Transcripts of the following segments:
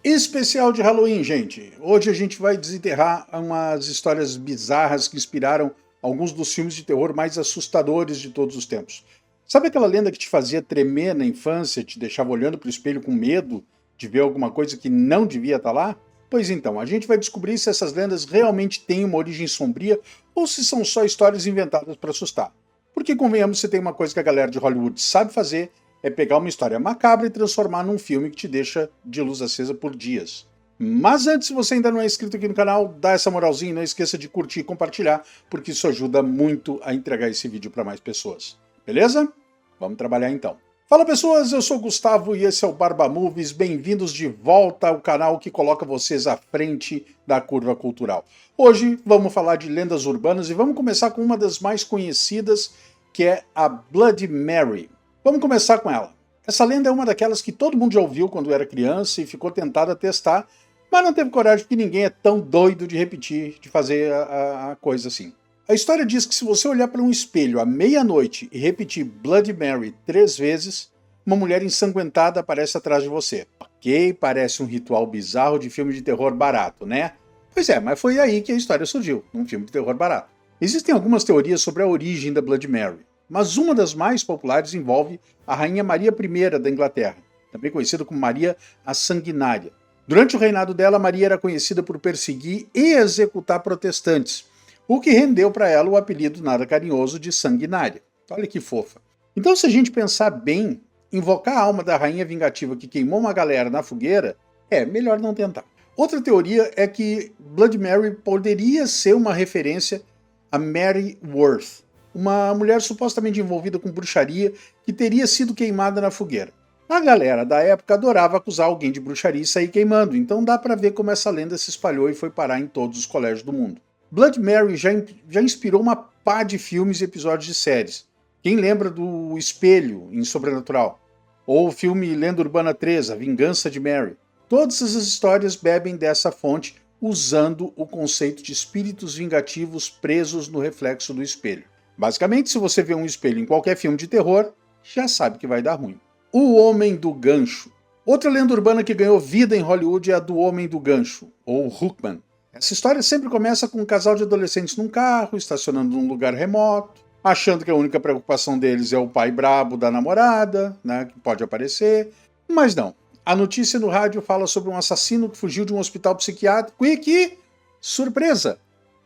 Especial de Halloween, gente. Hoje a gente vai desenterrar umas histórias bizarras que inspiraram alguns dos filmes de terror mais assustadores de todos os tempos. Sabe aquela lenda que te fazia tremer na infância, te deixava olhando para o espelho com medo de ver alguma coisa que não devia estar lá? Pois então, a gente vai descobrir se essas lendas realmente têm uma origem sombria ou se são só histórias inventadas para assustar. Porque, convenhamos, se tem uma coisa que a galera de Hollywood sabe fazer, é pegar uma história macabra e transformar num filme que te deixa de luz acesa por dias. Mas antes, se você ainda não é inscrito aqui no canal, dá essa moralzinha e não esqueça de curtir e compartilhar, porque isso ajuda muito a entregar esse vídeo para mais pessoas. Beleza? Vamos trabalhar então. Fala pessoas, eu sou o Gustavo e esse é o Barba Movies. Bem-vindos de volta ao canal que coloca vocês à frente da curva cultural. Hoje vamos falar de lendas urbanas e vamos começar com uma das mais conhecidas, que é a Bloody Mary. Vamos começar com ela. Essa lenda é uma daquelas que todo mundo já ouviu quando era criança e ficou tentado a testar, mas não teve coragem porque ninguém é tão doido de repetir, de fazer a coisa assim. A história diz que se você olhar para um espelho à meia-noite e repetir Bloody Mary 3 vezes, uma mulher ensanguentada aparece atrás de você. Ok, parece um ritual bizarro de filme de terror barato, né? Pois é, mas foi aí que a história surgiu, num filme de terror barato. Existem algumas teorias sobre a origem da Bloody Mary, mas uma das mais populares envolve a Rainha Maria I da Inglaterra, também conhecida como Maria a Sanguinária. Durante o reinado dela, Maria era conhecida por perseguir e executar protestantes, o que rendeu para ela o apelido nada carinhoso de Sanguinária. Olha que fofa. Então, se a gente pensar bem, invocar a alma da rainha vingativa que queimou uma galera na fogueira, é melhor não tentar. Outra teoria é que Bloody Mary poderia ser uma referência a Mary Worth, uma mulher supostamente envolvida com bruxaria que teria sido queimada na fogueira. A galera da época adorava acusar alguém de bruxaria e sair queimando, então dá pra ver como essa lenda se espalhou e foi parar em todos os colégios do mundo. Bloody Mary já inspirou uma pá de filmes e episódios de séries. Quem lembra do Espelho em Sobrenatural? Ou o filme Lenda Urbana 3, A Vingança de Mary? Todas essas histórias bebem dessa fonte usando o conceito de espíritos vingativos presos no reflexo do espelho. Basicamente, se você vê um espelho em qualquer filme de terror, já sabe que vai dar ruim. O Homem do Gancho. Outra lenda urbana que ganhou vida em Hollywood é a do Homem do Gancho, ou Hookman. Essa história sempre começa com um casal de adolescentes num carro, estacionando num lugar remoto, achando que a única preocupação deles é o pai brabo da namorada, né, que pode aparecer. Mas não. A notícia no rádio fala sobre um assassino que fugiu de um hospital psiquiátrico e que, surpresa,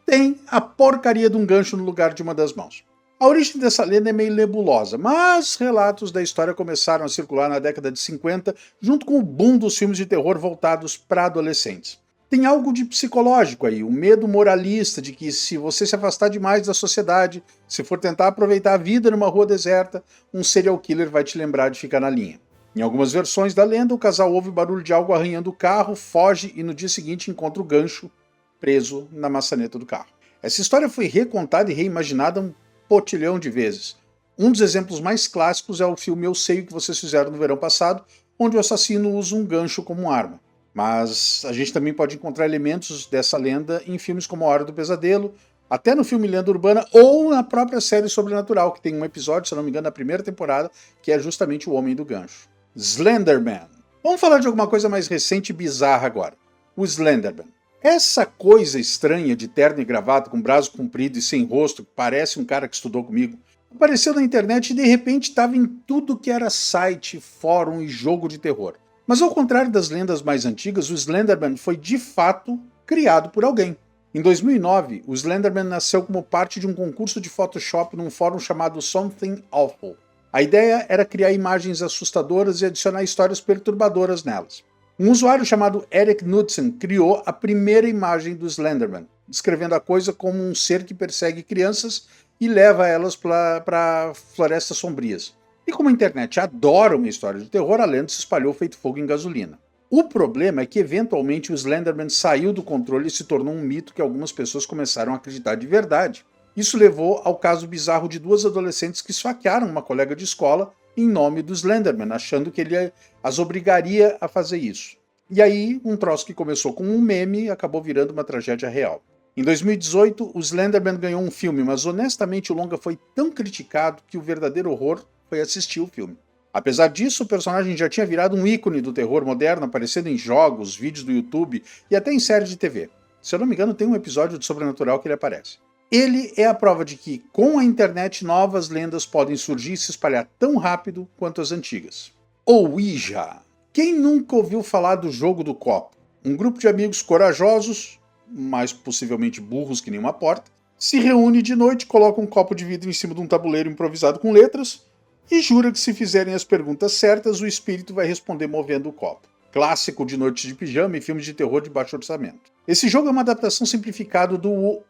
tem a porcaria de um gancho no lugar de uma das mãos. A origem dessa lenda é meio nebulosa, mas relatos da história começaram a circular na década de 50, junto com o boom dos filmes de terror voltados para adolescentes. Tem algo de psicológico aí, o medo moralista de que se você se afastar demais da sociedade, se for tentar aproveitar a vida numa rua deserta, um serial killer vai te lembrar de ficar na linha. Em algumas versões da lenda, o casal ouve o barulho de algo arranhando o carro, foge e no dia seguinte encontra o gancho preso na maçaneta do carro. Essa história foi recontada e reimaginada um potilhão de vezes. Um dos exemplos mais clássicos é o filme Eu Sei o que Vocês Fizeram no Verão Passado, onde o assassino usa um gancho como arma. Mas a gente também pode encontrar elementos dessa lenda em filmes como A Hora do Pesadelo, até no filme Lenda Urbana ou na própria série Sobrenatural, que tem um episódio, se não me engano, na primeira temporada, que é justamente o Homem do Gancho. Slenderman. Vamos falar de alguma coisa mais recente e bizarra agora. O Slenderman. Essa coisa estranha de terno e gravata com braço comprido e sem rosto, que parece um cara que estudou comigo, apareceu na internet e de repente estava em tudo que era site, fórum e jogo de terror. Mas ao contrário das lendas mais antigas, o Slenderman foi de fato criado por alguém. Em 2009, o Slenderman nasceu como parte de um concurso de Photoshop num fórum chamado Something Awful. A ideia era criar imagens assustadoras e adicionar histórias perturbadoras nelas. Um usuário chamado Eric Knudsen criou a primeira imagem do Slenderman, descrevendo a coisa como um ser que persegue crianças e leva elas para florestas sombrias. E como a internet adora uma história de terror, a lenda se espalhou feito fogo em gasolina. O problema é que eventualmente o Slenderman saiu do controle e se tornou um mito que algumas pessoas começaram a acreditar de verdade. Isso levou ao caso bizarro de 2 adolescentes que esfaquearam uma colega de escola em nome do Slenderman, achando que ele as obrigaria a fazer isso. E aí, um troço que começou como um meme acabou virando uma tragédia real. Em 2018, o Slenderman ganhou um filme, mas honestamente o longa foi tão criticado que o verdadeiro horror foi assistir o filme. Apesar disso, o personagem já tinha virado um ícone do terror moderno, aparecendo em jogos, vídeos do YouTube e até em séries de TV. Se eu não me engano, tem um episódio de Sobrenatural que ele aparece. Ele é a prova de que, com a internet, novas lendas podem surgir e se espalhar tão rápido quanto as antigas. Ouija. Quem nunca ouviu falar do jogo do copo? Um grupo de amigos corajosos, mas possivelmente burros que nem uma porta, se reúne de noite, coloca um copo de vidro em cima de um tabuleiro improvisado com letras e jura que se fizerem as perguntas certas, o espírito vai responder movendo o copo. Clássico de noites de pijama e filmes de terror de baixo orçamento. Esse jogo é uma adaptação simplificada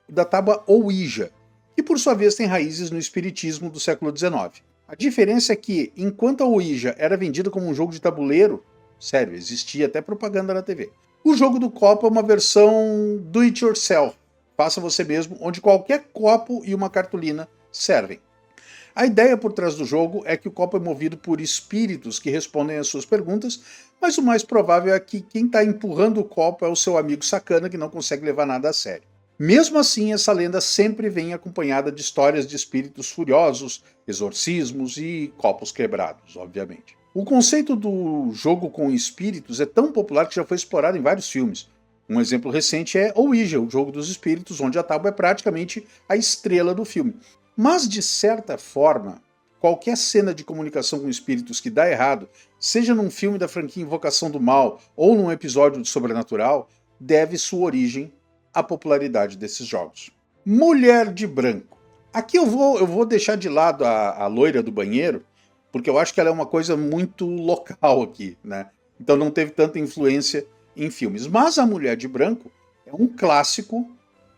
da tábua Ouija, que por sua vez tem raízes no espiritismo do século XIX. A diferença é que, enquanto a Ouija era vendida como um jogo de tabuleiro, sério, existia até propaganda na TV, o jogo do copo é uma versão do it yourself, faça você mesmo, onde qualquer copo e uma cartolina servem. A ideia por trás do jogo é que o copo é movido por espíritos que respondem às suas perguntas, mas o mais provável é que quem está empurrando o copo é o seu amigo sacana que não consegue levar nada a sério. Mesmo assim, essa lenda sempre vem acompanhada de histórias de espíritos furiosos, exorcismos e copos quebrados, obviamente. O conceito do jogo com espíritos é tão popular que já foi explorado em vários filmes. Um exemplo recente é Ouija, o jogo dos espíritos, onde a tábua é praticamente a estrela do filme. Mas, de certa forma, qualquer cena de comunicação com espíritos que dá errado, seja num filme da franquia Invocação do Mal ou num episódio de Sobrenatural, deve sua origem à popularidade desses jogos. Mulher de branco. Aqui eu vou deixar de lado a loira do banheiro, porque eu acho que ela é uma coisa muito local aqui, né? Então não teve tanta influência em filmes. Mas a Mulher de Branco é um clássico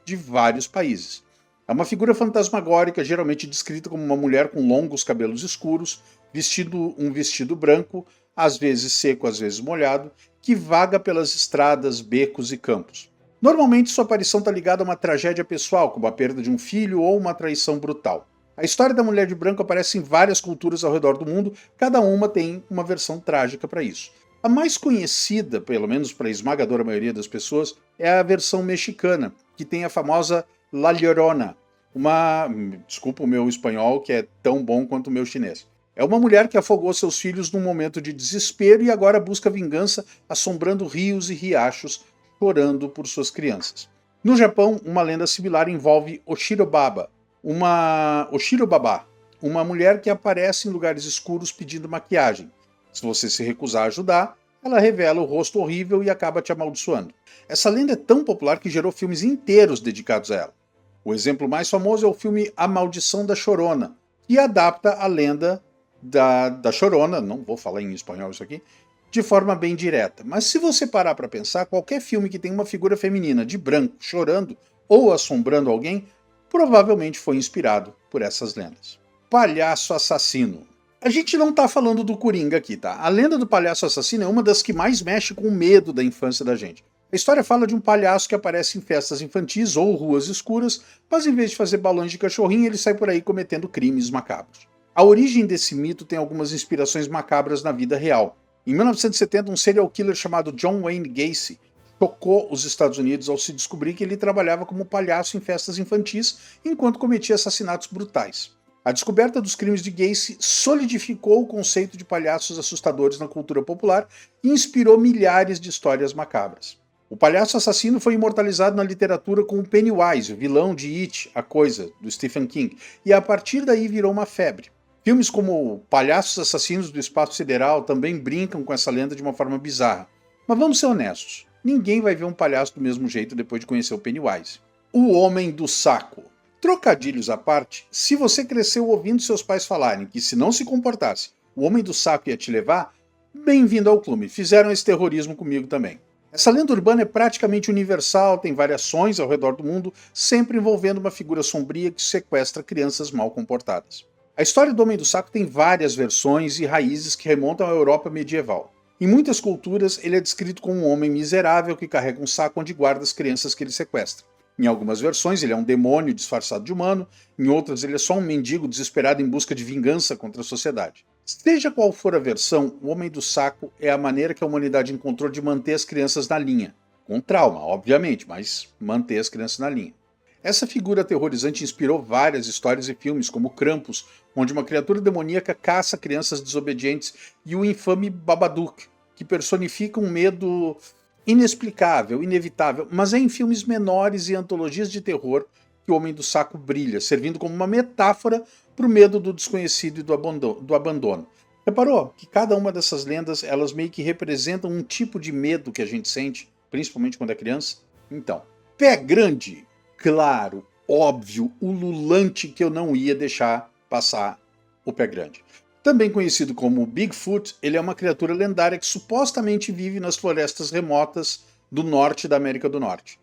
de vários países. É uma figura fantasmagórica, geralmente descrita como uma mulher com longos cabelos escuros, vestindo um vestido branco, às vezes seco, às vezes molhado, que vaga pelas estradas, becos e campos. Normalmente sua aparição está ligada a uma tragédia pessoal, como a perda de um filho ou uma traição brutal. A história da Mulher de Branco aparece em várias culturas ao redor do mundo, cada uma tem uma versão trágica para isso. A mais conhecida, pelo menos para a esmagadora maioria das pessoas, é a versão mexicana, que tem a famosa La Llorona, desculpa o meu espanhol, que é tão bom quanto o meu chinês. É uma mulher que afogou seus filhos num momento de desespero e agora busca vingança, assombrando rios e riachos, chorando por suas crianças. No Japão, uma lenda similar envolve Oshirobaba, uma mulher que aparece em lugares escuros pedindo maquiagem. Se você se recusar a ajudar, ela revela o rosto horrível e acaba te amaldiçoando. Essa lenda é tão popular que gerou filmes inteiros dedicados a ela. O exemplo mais famoso é o filme A Maldição da Chorona, que adapta a lenda da Chorona, não vou falar em espanhol isso aqui, de forma bem direta. Mas se você parar para pensar, qualquer filme que tem uma figura feminina de branco chorando ou assombrando alguém, provavelmente foi inspirado por essas lendas. Palhaço assassino. A gente não tá falando do Coringa aqui, tá? A lenda do palhaço assassino é uma das que mais mexe com o medo da infância da gente. A história fala de um palhaço que aparece em festas infantis ou ruas escuras, mas em vez de fazer balões de cachorrinho, ele sai por aí cometendo crimes macabros. A origem desse mito tem algumas inspirações macabras na vida real. Em 1970, um serial killer chamado John Wayne Gacy chocou os Estados Unidos ao se descobrir que ele trabalhava como palhaço em festas infantis enquanto cometia assassinatos brutais. A descoberta dos crimes de Gacy solidificou o conceito de palhaços assustadores na cultura popular e inspirou milhares de histórias macabras. O palhaço assassino foi imortalizado na literatura com o Pennywise, o vilão de It, A Coisa, do Stephen King, e a partir daí virou uma febre. Filmes como Palhaços Assassinos do Espaço Sideral também brincam com essa lenda de uma forma bizarra. Mas vamos ser honestos, ninguém vai ver um palhaço do mesmo jeito depois de conhecer o Pennywise. O Homem do Saco. Trocadilhos à parte, se você cresceu ouvindo seus pais falarem que se não se comportasse, o Homem do Saco ia te levar, bem-vindo ao clube, fizeram esse terrorismo comigo também. Essa lenda urbana é praticamente universal, tem variações ao redor do mundo, sempre envolvendo uma figura sombria que sequestra crianças mal comportadas. A história do Homem do Saco tem várias versões e raízes que remontam à Europa medieval. Em muitas culturas, ele é descrito como um homem miserável que carrega um saco onde guarda as crianças que ele sequestra. Em algumas versões, ele é um demônio disfarçado de humano, em outras, ele é só um mendigo desesperado em busca de vingança contra a sociedade. Seja qual for a versão, o Homem do Saco é a maneira que a humanidade encontrou de manter as crianças na linha. Com trauma, obviamente, mas manter as crianças na linha. Essa figura aterrorizante inspirou várias histórias e filmes, como Krampus, onde uma criatura demoníaca caça crianças desobedientes, e o infame Babadook, que personifica um medo inexplicável, inevitável, mas é em filmes menores e antologias de terror que o Homem do Saco brilha, servindo como uma metáfora para o medo do desconhecido e do abandono. Reparou que cada uma dessas lendas, elas meio que representam um tipo de medo que a gente sente, principalmente quando é criança? Então, Pé Grande, claro, óbvio, ululante que eu não ia deixar passar o Pé Grande. Também conhecido como Bigfoot, ele é uma criatura lendária que supostamente vive nas florestas remotas do norte da América do Norte.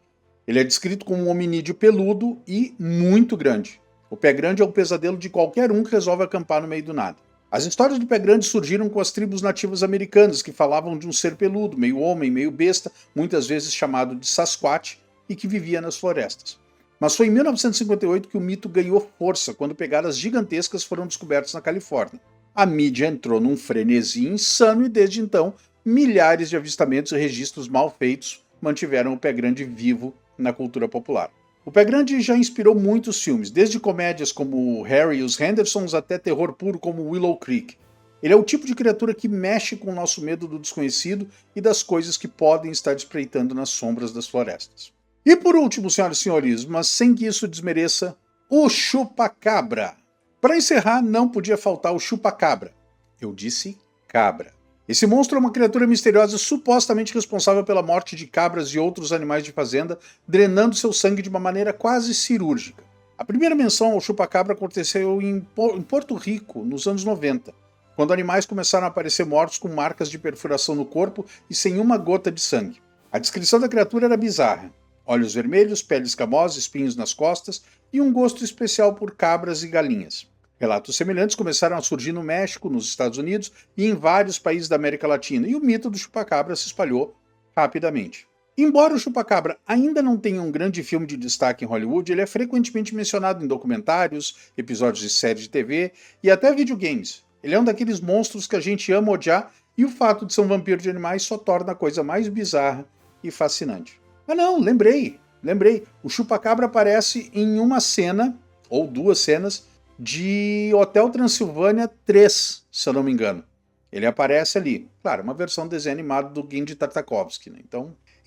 Ele é descrito como um hominídeo peludo e muito grande. O Pé Grande é o pesadelo de qualquer um que resolve acampar no meio do nada. As histórias do Pé Grande surgiram com as tribos nativas americanas, que falavam de um ser peludo, meio homem, meio besta, muitas vezes chamado de Sasquatch, e que vivia nas florestas. Mas foi em 1958 que o mito ganhou força, quando pegadas gigantescas foram descobertas na Califórnia. A mídia entrou num frenesi insano e desde então, milhares de avistamentos e registros mal feitos mantiveram o Pé Grande vivo na cultura popular. O Pé Grande já inspirou muitos filmes, desde comédias como Harry e os Hendersons até terror puro como Willow Creek. Ele é o tipo de criatura que mexe com o nosso medo do desconhecido e das coisas que podem estar espreitando nas sombras das florestas. E por último, senhoras e senhores, mas sem que isso desmereça, o Chupacabra. Para encerrar, não podia faltar o Chupacabra. Eu disse cabra. Esse monstro é uma criatura misteriosa supostamente responsável pela morte de cabras e outros animais de fazenda, drenando seu sangue de uma maneira quase cirúrgica. A primeira menção ao chupacabra aconteceu em Porto Rico, nos anos 90, quando animais começaram a aparecer mortos com marcas de perfuração no corpo e sem uma gota de sangue. A descrição da criatura era bizarra. Olhos vermelhos, pele escamosa, espinhos nas costas e um gosto especial por cabras e galinhas. Relatos semelhantes começaram a surgir no México, nos Estados Unidos e em vários países da América Latina, e o mito do chupacabra se espalhou rapidamente. Embora o chupacabra ainda não tenha um grande filme de destaque em Hollywood, ele é frequentemente mencionado em documentários, episódios de séries de TV e até videogames. Ele é um daqueles monstros que a gente ama odiar, e o fato de ser um vampiro de animais só torna a coisa mais bizarra e fascinante. Ah não, lembrei. O chupacabra aparece em uma cena, ou duas cenas, de Hotel Transilvânia 3, se eu não me engano. Ele aparece ali. Claro, uma versão desenho animado do Genndy Tartakovsky, né?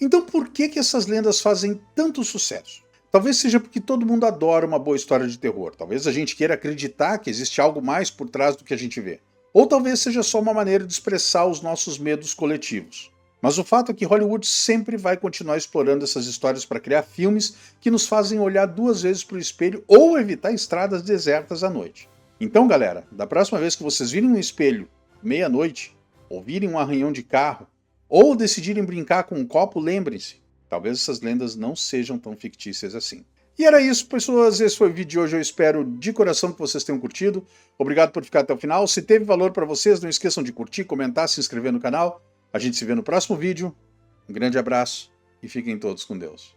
Então por que essas lendas fazem tanto sucesso? Talvez seja porque todo mundo adora uma boa história de terror. Talvez a gente queira acreditar que existe algo mais por trás do que a gente vê. Ou talvez seja só uma maneira de expressar os nossos medos coletivos. Mas o fato é que Hollywood sempre vai continuar explorando essas histórias para criar filmes que nos fazem olhar duas vezes para o espelho ou evitar estradas desertas à noite. Então, galera, da próxima vez que vocês virem um espelho meia-noite, ouvirem um arranhão de carro, ou decidirem brincar com um copo, lembrem-se, talvez essas lendas não sejam tão fictícias assim. E era isso, pessoas. Esse foi o vídeo de hoje. Eu espero de coração que vocês tenham curtido. Obrigado por ficar até o final. Se teve valor para vocês, não esqueçam de curtir, comentar, se inscrever no canal. A gente se vê no próximo vídeo. Um grande abraço e fiquem todos com Deus.